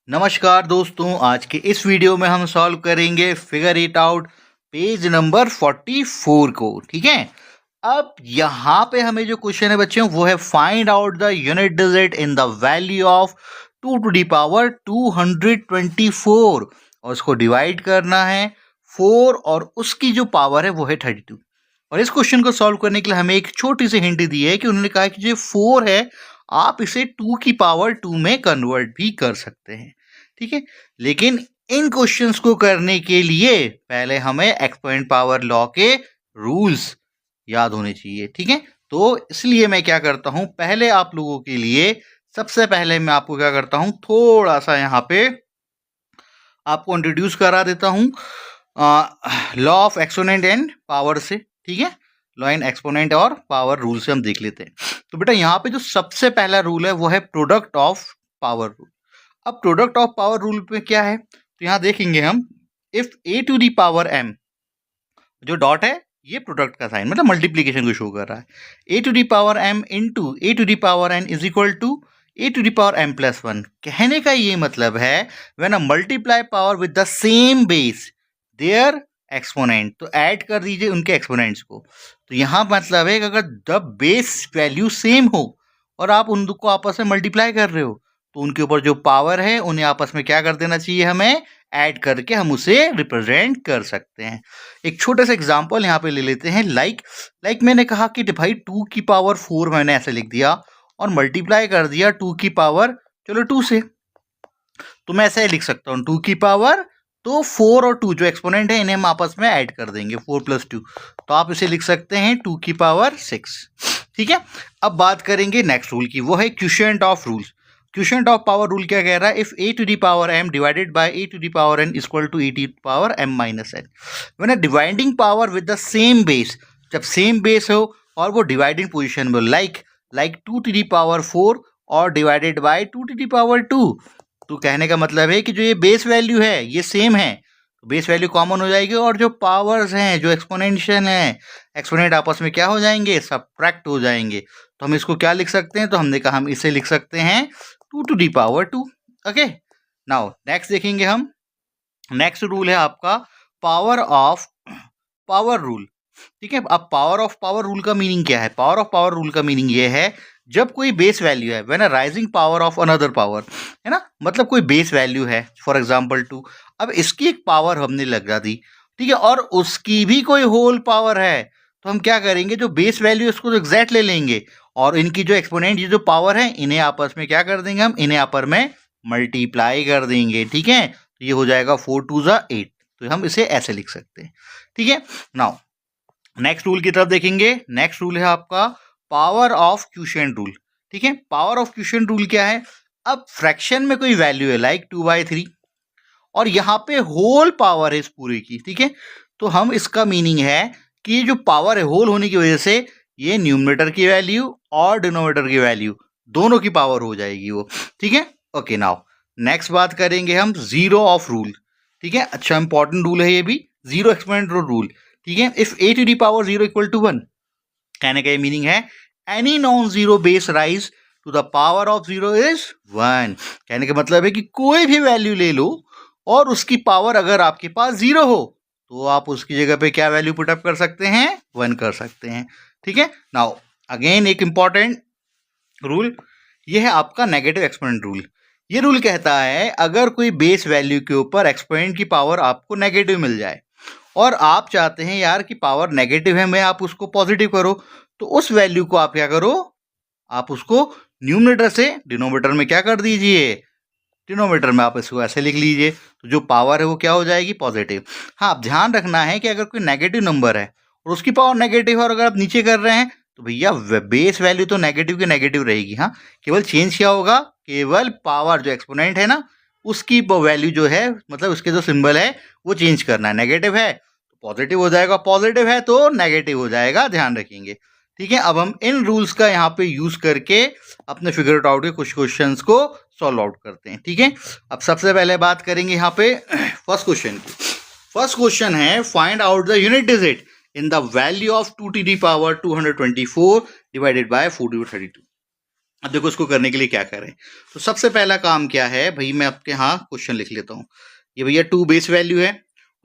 नमस्कार दोस्तों, आज के इस वीडियो में हम सॉल्व करेंगे figure it out page number 44 को। ठीक है, अब यहाँ पे हमें जो क्वेश्चन है बच्चों वो है find out the unit digit in the value of 2 to the power 224 और उसको डिवाइड करना है 4 और उसकी जो पावर है वो है 32। और इस क्वेश्चन को सॉल्व करने के लिए हमें एक छोटी सी हिंट दी है कि उन्होंने कहा कि जो 4 है आप इसे 2 की पावर 2 में कन्वर्ट भी कर सकते हैं। ठीक है, लेकिन इन क्वेश्चंस को करने के लिए पहले हमें एक्सपोनेंट पावर लॉ के रूल्स याद होने चाहिए। ठीक है, तो इसलिए मैं क्या करता हूं, पहले आप लोगों के लिए सबसे पहले मैं आपको क्या करता हूं, थोड़ा सा यहाँ पे आपको इंट्रोड्यूस करा देता हूं law of exponent and power से। ठीक है, लॉ एंड एक्सपोनेंट और पावर रूल से हम देख लेते हैं। तो बेटा यहाँ पे जो सबसे पहला रूल है वो है प्रोडक्ट ऑफ पावर रूल। अब प्रोडक्ट ऑफ पावर रूल पे क्या है, तो यहाँ देखेंगे हम if a to the power m, जो डॉट है ये प्रोडक्ट का साइन मतलब मल्टीप्लीकेशन को शो कर रहा है। A to the power m into a to the power n is equal to a to the power m plus 1। कहने का ये मतलब है when a multiply power with the same base their exponent, तो add कर दीजिए उनके exponents को। तो यहाँ मतलब है कि अगर द बेस वैल्यू सेम हो और आप उन दो को आपस में मल्टीप्लाई कर रहे हो तो उनके ऊपर जो पावर है उन्हें आपस में क्या कर देना चाहिए, हमें ऐड करके हम उसे रिप्रेजेंट कर सकते हैं। एक छोटा सा एग्जांपल यहाँ पे ले लेते हैं। लाइक मैंने कहा कि भाई 2 की पावर 4 मैंने ऐसे लिख दिया और मल्टीप्लाई कर दिया 2 की पावर चलो 2 से, तो मैं ऐसे ही लिख सकता हूँ 2 की पावर, तो 4 और 2 जो एक्सपोनेंट है इन्हें हम आपस में ऐड कर देंगे 4 प्लस 2, तो आप इसे लिख सकते हैं 2 की पावर 6। ठीक है, अब बात करेंगे नेक्स्ट रूल की, वो है quotient of rules. Quotient of power rule क्या कह रहा है, if a to the power m divided by a to the power n equal to a to the power m minus n, when uh dividing power with the same base, जब same base हो और वो dividing position में like 2 to the power 4 और divided by 2 to the power 2, तो कहने का मतलब है कि जो ये बेस वैल्यू है ये सेम है, तो बेस वैल्यू कॉमन हो जाएगी और जो पावर्स हैं जो एक्सपोनेंशियल हैं एक्सपोनेंट आपस में क्या हो जाएंगे, सब्ट्रैक्ट हो जाएंगे। तो हम इसको क्या लिख सकते हैं, तो हमने कहा हम इसे लिख सकते हैं 2 to the power 2। Okay, now next देखेंगे हम। नेक्स्ट रूल है आपका पावर ऑफ पावर रूल। ठीक है, अब पावर ऑफ पावर रूल का मीनिंग क्या है, पावर ऑफ पावर रूल का मीनिंग ये है जब कोई बेस वैल्यू है when a rising power of another power, है ना, मतलब कोई बेस वैल्यू है फॉर एग्जांपल 2, अब इसकी एक पावर हमने लगा दी, ठीक है, और उसकी भी कोई होल पावर है, तो हम क्या करेंगे, जो बेस वैल्यू है उसको एग्जैक्ट ले लेंगे और इनकी जो एक्सपोनेंट ये जो पावर है इन्हें आपस में क्या कर देंगे, हम इन्हें आपस में मल्टीप्लाई कर देंगे। ठीक है, तो ये हो जाएगा 4 2 ज़ा 8, तो हम इसे ऐसे लिख सकते हैं। ठीक है, नाउ नेक्स्ट रूल की तरफ देखेंगे। नेक्स्ट रूल है आपका पावर ऑफ क्वोशिएंट रूल। ठीक है, पावर ऑफ क्वोशिएंट रूल क्या है, अब फ्रैक्शन में कोई वैल्यू है लाइक 2/3 और यहाँ पे होल पावर है इस पूरे की। ठीक है, तो हम इसका मीनिंग है कि ये जो पावर है होल होने की वजह से ये न्यूमरेटर की वैल्यू और डिनोमिनेटर की वैल्यू दोनों की पावर हो जाएगी वो। ठीक है, ओके, नाउ नेक्स्ट बात करेंगे हम जीरो ऑफ रूल। ठीक है, अच्छा इंपॉर्टेंट रूल है ये भी, जीरो एक्सपोनेंशियल रूल। ठीक है, if a to the power 0 equal to 1, कहने का ये मीनिंग है any non zero base raise to the power of 0 is 1। कहने का मतलब है कि कोई भी वैल्यू ले लो और उसकी पावर अगर आपके पास 0 हो तो आप उसकी जगह पे क्या वैल्यू पुटअप कर सकते हैं, 1 कर सकते हैं। ठीक है, नाउ अगेन एक इंपॉर्टेंट रूल, ये है आपका नेगेटिव एक्सपोनेंट रूल। ये रूल कहता है अगर कोई बेस वैल्यू के ऊपर एक्सपोनेंट की पावर आपको नेगेटिव मिल जाए और आप चाहते हैं यार कि पावर नेगेटिव है मैं आप उसको पॉजिटिव करो, तो उस वैल्यू को आप क्या करो, आप उसको न्यूमरेटर से डिनोमिनेटर में क्या कर दीजिए, डिनोमिनेटर में आप इसको ऐसे लिख लीजिए, तो जो पावर है वो क्या हो जाएगी, पॉजिटिव। हाँ, आप ध्यान रखना है कि अगर कोई नेगेटिव नंबर है और उसकी पावर नेगेटिव है और अगर आप नीचे कर रहे हैं तो भैया बेस वैल्यू तो नेगेटिव की नेगेटिव रहेगी। हाँ, केवल चेंज क्या होगा, केवल पावर जो एक्सपोनेंट है ना उसकी वैल्यू जो है मतलब उसके जो सिंबल है वो चेंज करना है, नेगेटिव है तो पॉजिटिव हो जाएगा, पॉजिटिव है तो नेगेटिव हो जाएगा, ध्यान रखेंगे। ठीक है, अब हम इन रूल्स का यहाँ पे यूज करके अपने फिगर इट आउट के कुछ क्वेश्चंस को सॉल्व आउट करते हैं। ठीक है, अब सबसे पहले बात करेंगे यहाँ पे फर्स्ट क्वेश्चन की। फर्स्ट क्वेश्चन है find out the unit digit in the value of 2 to the power 224 divided by 4 to 32। अब देखो इसको करने के लिए क्या करें। तो सबसे पहला काम क्या है भाई, मैं आपके यहाँ क्वेश्चन लिख लेता हूँ। ये भैया 2 बेस वैल्यू है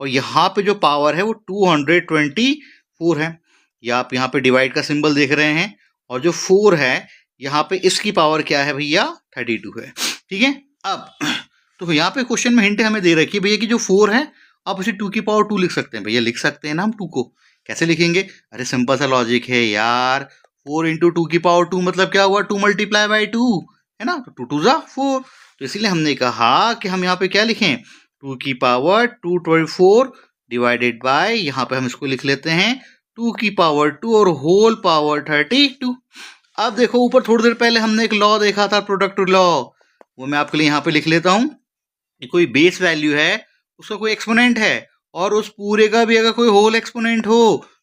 और यहाँ पे जो पावर है वो 224 है। या आप यहाँ पे डिवाइड का सिंबल देख रहे हैं और जो 4 है यहाँ पे इसकी पावर क्या है भैया 32 है। ठीक है, अब तो यहाँ पे क्वेश्चन में हिंट हमें दे रखी है भैया कि जो 4 है आप उसे 2 की पावर 2 लिख सकते हैं। भैया लिख सकते हैं ना हम 2 को, कैसे लिखेंगे? अरे सिंपल सा लॉजिक है यार, 4 इंटू 2 की पावर 2 मतलब क्या हुआ 2 मल्टीप्लाई बाई 2 है ना, तो 2 2 जा 4। तो इसीलिए हमने कहा कि हम यहाँ पे क्या लिखें 2 की पावर 224 डिवाइडेड बाय, यहाँ पे हम इसको लिख लेते हैं 2 की पावर 2 और होल पावर 32। अब देखो ऊपर थोड़ी देर पहले हमने एक लॉ देखा था, प्रोडक्ट लॉ, वो मैं आपके लिए यहाँ पे लिख लेता हूँ कि कोई बेस वैल्यू है उसका कोई एक्सपोनेंट है और उस पूरे का भी अगर कोई होल एक्सपोनेंट हो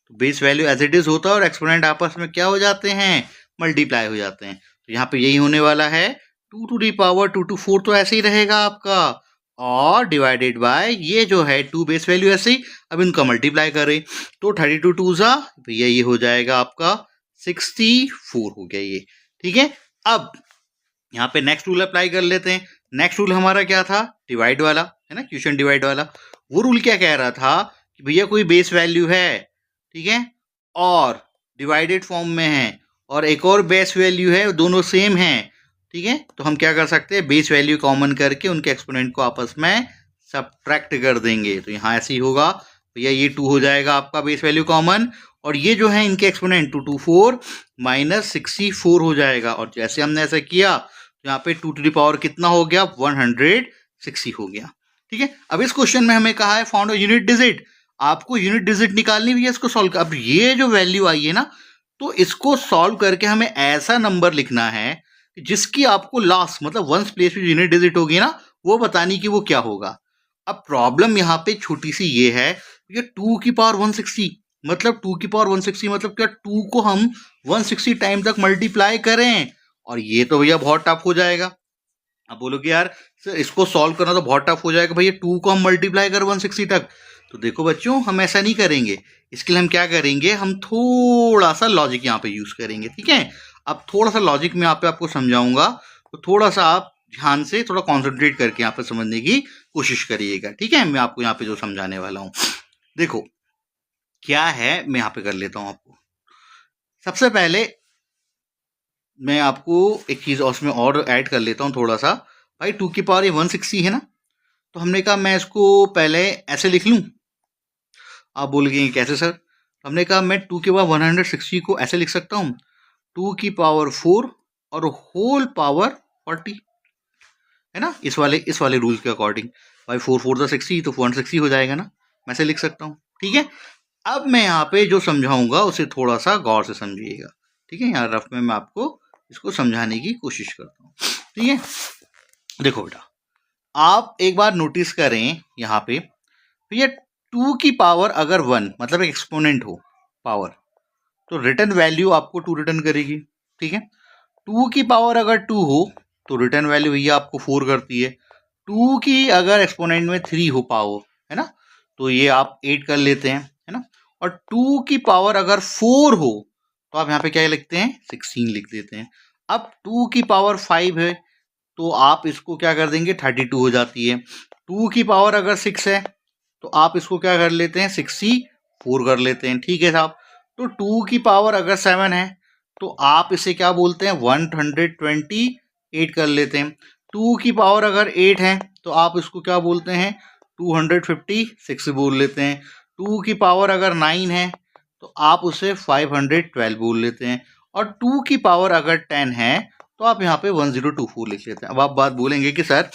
तो base value as it is होता है और एक्सपोनेंट आपस में क्या हो जाते हैं, मल्टीप्लाई हो जाते हैं। तो यहाँ पे यही होने वाला है 2 टू दी पावर 224 तो ऐसे ही रहेगा आपका, और डिवाइडेड बाय ये जो है 2 बेस वैल्यू ऐसे ही, अब इनका मल्टीप्लाई करें तो 32 2 जा भैया ये हो जाएगा आपका 64 हो गया ये। ठीक है, अब यहाँ पे नेक्स्ट रूल अप्लाई कर लेते हैं। नेक्स्ट रूल हमारा क्या था, डिवाइड वाला है ना, क्वेश्चन डिवाइड वाला। वो रूल क्या कह रहा था कि भैया कोई बेस वैल्यू है, ठीक है, और डिवाइडेड फॉर्म में है और एक और बेस वैल्यू है, दोनों सेम है, ठीक है, तो हम क्या कर सकते हैं बेस वैल्यू कॉमन करके उनके एक्सपोनेंट को आपस में सब्ट्रैक्ट कर देंगे। तो यहाँ ऐसे ही होगा भैया, ये 2 हो जाएगा आपका बेस वैल्यू कॉमन और ये जो है इनके एक्सपोनेंट 224 माइनस 64 हो जाएगा। और जैसे हमने ऐसा किया तो यहाँ पे 2 टू द पावर कितना हो गया 160 हो गया। ठीक है, अब इस क्वेश्चन में हमें कहा है फाउंड यूनिट डिजिट, आपको यूनिट डिजिट निकालनी भी है, इसको सॉल्व कर। अब ये जो वैल्यू आई है ना, तो इसको सॉल्व करके हमें ऐसा नंबर लिखना है जिसकी आपको लास्ट मतलब वंस प्लेस में यूनिट डिजिट होगी ना, वो बतानी कि वो क्या होगा। अब प्रॉब्लम यहाँ पे छोटी सी ये है, ये 2 की पावर 160 मतलब 2 की पावर 160 मतलब क्या 2 को हम 160 टाइम तक मल्टीप्लाई करें, और ये तो भैया बहुत टफ हो जाएगा। अब बोलोगे यार सर इसको सॉल्व करना तो बहुत टफ हो जाएगा भैया, 2 को हम मल्टीप्लाई कर 160 तक। तो देखो बच्चों हम ऐसा नहीं करेंगे, इसके लिए हम क्या करेंगे, हम थोड़ा सा लॉजिक यहाँ पे यूज करेंगे। ठीक है, अब थोड़ा सा लॉजिक में यहाँ पे आपको समझाऊंगा, तो थोड़ा सा आप ध्यान से थोड़ा कॉन्सेंट्रेट करके यहाँ पे समझने की कोशिश करिएगा। ठीक है, मैं आपको यहाँ पे जो समझाने वाला हूँ देखो क्या है, मैं यहाँ पे कर लेता हूँ आपको। सबसे पहले मैं आपको एक चीज़ उसमें और ऐड कर लेता हूँ थोड़ा सा। भाई 2 की पावर ये 160 है ना, तो हमने कहा मैं इसको पहले ऐसे लिख लूँ। आप बोलेंगे कैसे सर? हमने कहा मैं 2 की पावर 160 को ऐसे लिख सकता हूँ 2 की पावर 4 और होल पावर 40, है ना, इस वाले रूल्स के अकॉर्डिंग। भाई 4 4 60 तो 160 हो जाएगा ना, मैं ऐसे लिख सकता हूँ। ठीक है, अब मैं यहाँ पे जो समझाऊंगा उसे थोड़ा सा गौर से समझिएगा। ठीक है, यहाँ रफ में मैं आपको इसको समझाने की कोशिश करता हूँ। ठीक है, देखो बेटा आप एक बार नोटिस करें यहाँ पे, भैया 2 की पावर अगर 1 मतलब एक एक्सपोनेंट हो पावर, तो रिटर्न वैल्यू आपको 2 रिटर्न करेगी। ठीक है, 2 की पावर अगर 2 हो तो रिटर्न वैल्यू भैया आपको 4 करती है। 2 की अगर एक्सपोनेंट में 3 हो पावर, है ना, तो ये आप 8 कर लेते हैं, है ना, और 2 की पावर अगर 4 हो तो आप यहाँ पे क्या लिखते हैं 16 लिख देते हैं। अब 2 की पावर 5 है तो आप इसको क्या कर देंगे 32 हो जाती है। 2 की पावर अगर 6 है तो आप इसको क्या कर लेते हैं 64 कर लेते हैं। ठीक है साहब, तो 2 की पावर अगर 7 है तो आप इसे क्या बोलते हैं 128 कर लेते हैं। 2 की पावर अगर 8 है तो आप इसको क्या बोलते हैं 256 बोल लेते हैं। 2 की पावर अगर 9 है तो आप उसे 512 बोल लेते हैं, और 2 की पावर अगर 10 है तो आप यहाँ पे 1024 लिख लेते हैं। अब आप बात बोलेंगे कि सर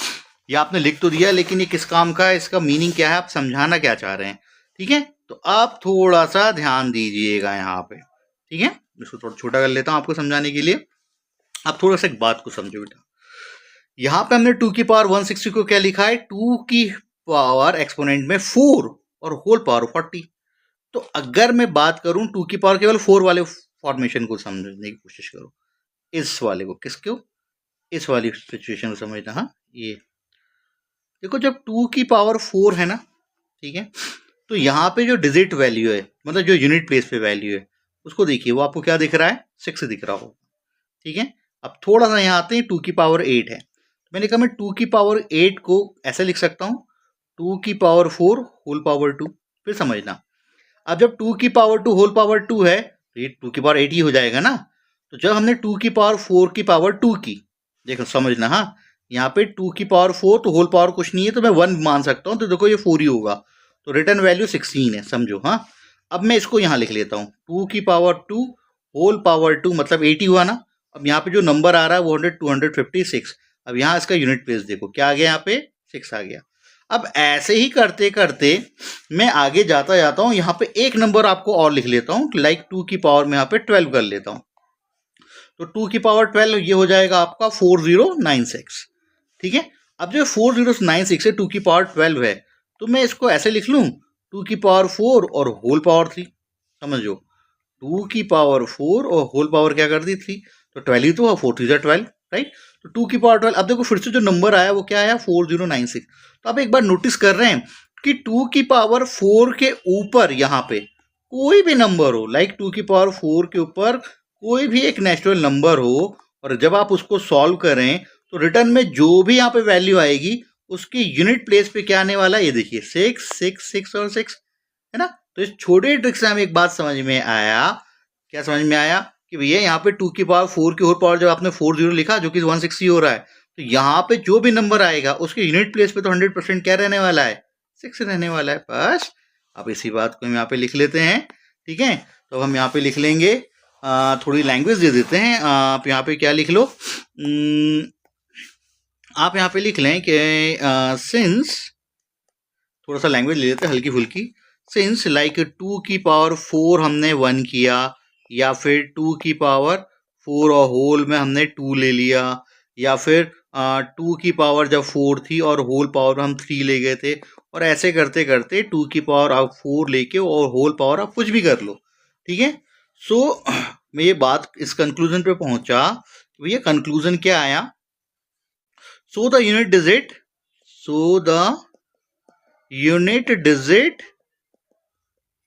ये आपने लिख तो दिया लेकिन ये किस काम का है, इसका मीनिंग क्या है, आप समझाना क्या चाह रहे हैं। ठीक है, तो आप थोड़ा सा ध्यान दीजिएगा यहाँ पे। ठीक है, इसको थोड़ा छोटा कर लेता हूँ आपको समझाने के लिए। आप थोड़ा सा एक बात को समझो बेटा, यहाँ पे हमने 2 की पावर 160 को क्या लिखा है 2 की पावर एक्सपोनेंट में 4 और होल पावर 40। तो अगर मैं बात करूं 2 की पावर केवल 4 वाले फॉर्मेशन को समझने की कोशिश करो, इस वाले को, किसको, इस वाली सिचुएशन को समझना। हाँ, ये देखो जब 2 की पावर 4 है ना, ठीक है, तो यहाँ पे जो डिजिट वैल्यू है मतलब जो यूनिट प्लेस पे वैल्यू है उसको देखिए, वो आपको क्या दिख रहा है 6 दिख रहा हो। ठीक है, अब थोड़ा सा यहाँ आते हैं, 2 की पावर 8 है, मैंने कहा मैं 2 की पावर 8 को ऐसे लिख सकता हूँ 2 की पावर 4 होल पावर 2। फिर समझना, अब जब 2 की पावर 2 होल पावर 2 है तो ये 2 की पावर 8 ही हो जाएगा ना। तो जब हमने 2 की पावर 4 की पावर 2 की, देखो समझना, हाँ यहाँ पे 2 की पावर 4 तो होल पावर कुछ नहीं है तो मैं 1 मान सकता हूँ, तो देखो ये 4 ही होगा, तो रिटर्न वैल्यू 16 है, समझो। हाँ अब मैं इसको यहाँ लिख लेता हूँ 2 की पावर 2 होल पावर 2 मतलब 80 हुआ ना। अब यहाँ पे जो नंबर आ रहा है वो 256। अब यहाँ इसका यूनिट प्लेस देखो क्या आ गया, यहाँ पे 6 आ गया। अब ऐसे ही करते करते मैं आगे जाता जाता हूँ, यहाँ पे एक नंबर आपको और लिख लेता हूँ, लाइक 2 की पावर में यहाँ पे 12 कर लेता हूँ, तो 2 की पावर 12 ये हो जाएगा आपका 4096। ठीक है, अब जो 4096 है 2 की पावर 12 है, तो मैं इसको ऐसे लिख लूँ 2 की पावर 4 और होल पावर 3, समझो 2 की पावर 4 और होल पावर क्या कर दी 3, तो 12 ही तो 4 3 12, राइट। तो 2 की पावर 12, अब देखो फिर से जो नंबर आया वो क्या आया 4096। तो आप एक बार नोटिस कर रहे हैं कि 2 की पावर 4 के ऊपर यहाँ पे कोई भी नंबर हो, लाइक 2 की पावर 4 के ऊपर कोई भी एक नेचुरल नंबर हो, और जब आप उसको सॉल्व करें तो रिटर्न में जो भी यहाँ पे वैल्यू आएगी उसकी यूनिट प्लेस पे क्या आने वाला है, ये देखिए 6 6 6 और 6, है ना। तो इस छोटे ट्रिक से हमें एक बात समझ में आया, क्या समझ में आया कि भैया यहाँ पे 2 की पावर 4 की होल पावर जब आपने 40 लिखा जो कि 160 हो रहा है, तो यहाँ पे जो भी नंबर आएगा उसके यूनिट प्लेस पे तो 100% क्या रहने वाला है, 6 रहने वाला है। बस अब इसी बात को हम यहाँ पे लिख लेते हैं, ठीक है। तो हम यहाँ पे लिख लेंगे, थोड़ी लैंग्वेज दे देते हैं, आप यहाँ पे क्या लिख लो, आप यहाँ पे लिख लें कि सिंस, थोड़ा सा लैंग्वेज ले लेते हैं हल्की फुल्की, सिंस लाइक 2 की पावर 4 हमने 1 किया, या फिर 2 की पावर 4 और होल में हमने 2 ले लिया, या फिर 2 की पावर जब 4 थी और होल पावर हम 3 ले गए थे, और ऐसे करते करते 2 की पावर आप 4 लेके और होल पावर आप कुछ भी कर लो, ठीक है। सो मैं ये बात इस कंक्लूजन पे पहुंचा, भैया कंक्लूजन क्या आया, so the unit digit, so the unit digit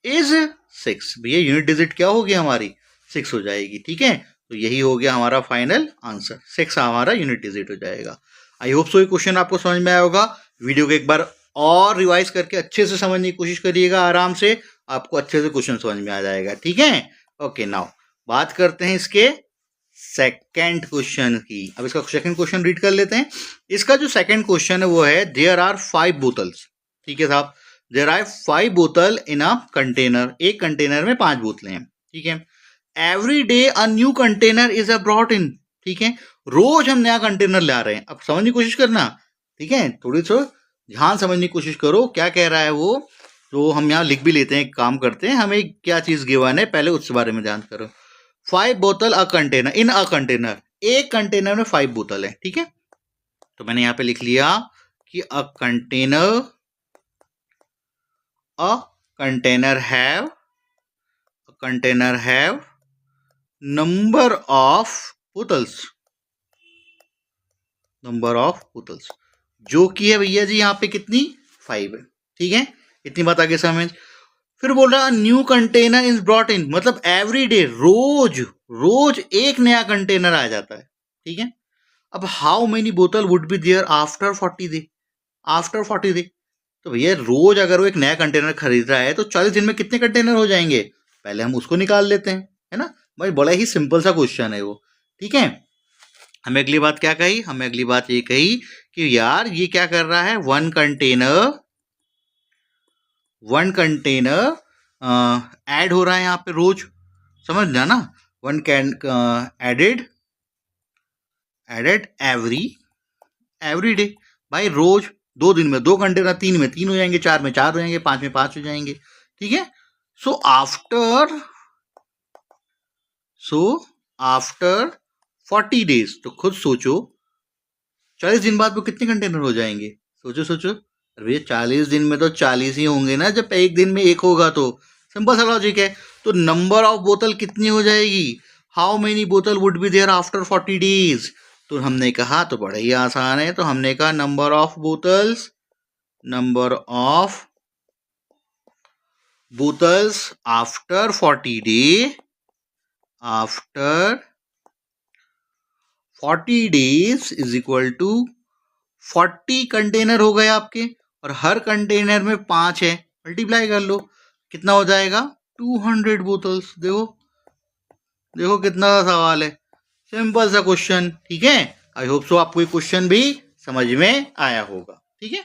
is 6। भैया यूनिट डिजिट क्या होगी हमारी, 6 हो जाएगी, ठीक है। तो यही हो गया हमारा फाइनल आंसर, 6 हमारा यूनिट डिजिट हो जाएगा। आई होप सो ये क्वेश्चन आपको समझ में आया होगा। वीडियो को एक बार और रिवाइज करके अच्छे से समझने की कोशिश करिएगा, आराम से आपको अच्छे से क्वेश्चन समझ में आ जाएगा, ठीक है। ओके, नाउ बात करते हैं इसके सेकेंड क्वेश्चन की। अब इसका सेकेंड क्वेश्चन रीड कर लेते हैं। इसका जो सेकेंड क्वेश्चन है वो है देयर आर 5 बोतल्स, ठीक है साहब, देयर आर 5 बोतल इन अ कंटेनर, एक कंटेनर में 5 बोतलें हैं, ठीक है। Every day a new container is a brought in, ठीक है, रोज हम नया कंटेनर ला रहे हैं। अब समझने की कोशिश करना, ठीक है, थोड़ी सी ध्यान समझने की कोशिश करो क्या कह रहा है वो। तो हम यहाँ लिख भी लेते हैं, एक काम करते हैं, हमें क्या चीज गिवन है पहले उस बारे में ध्यान करो। 5 बोतल a container, in a container, एक कंटेनर में 5 बोतल है, ठीक है। तो मैंने यहाँ पे लिख लिया कि a container have number of bottles, जो कि है भैया जी यहाँ पे कितनी 5 है, ठीक है। इतनी बात आगे समझ। फिर बोल रहा new container is brought in, मतलब एवरी डे, रोज रोज एक नया कंटेनर आ जाता है, ठीक है। अब हाउ मेनी बोतल would be there after 40 day, after 40 day, तो भैया रोज अगर वो एक नया कंटेनर खरीद रहा है तो 40 दिन में कितने कंटेनर हो जाएंगे, पहले हम उसको निकाल लेते हैं, है ना भाई, बड़ा ही सिंपल सा क्वेश्चन है वो, ठीक है। हमें अगली बात क्या कही, हमें अगली बात ये कही कि यार ये क्या कर रहा है, वन कंटेनर ऐड हो रहा है यहाँ पे रोज, समझ ना, one can added every day, भाई रोज, 2 दिन में 2 कंटेनर, 3 में 3 हो जाएंगे, 4 में 4 हो जाएंगे, 5 में 5 हो जाएंगे, ठीक है। सो आफ्टर 40 डेज, तो खुद सोचो 40 दिन बाद वो कितने कंटेनर हो जाएंगे, सोचो सोचो। अरे भैया 40 दिन में तो 40 ही होंगे ना, जब एक दिन में एक होगा तो सिंपल सा लॉजिक है। तो नंबर ऑफ बोतल कितनी हो जाएगी, हाउ मेनी बोतल would be there after 40 days, तो हमने कहा तो बड़ा ही आसान है, तो हमने कहा number of bottles after 40 day, after 40 days is equal to 40 container हो गए आपके, और हर कंटेनर में 5 है, मल्टीप्लाई कर लो, कितना हो जाएगा 200 बोतल्स। देखो देखो कितना सा सवाल है, सिंपल सा क्वेश्चन। ठीक है, आई होप सो आपको ये क्वेश्चन भी समझ में आया होगा। ठीक है।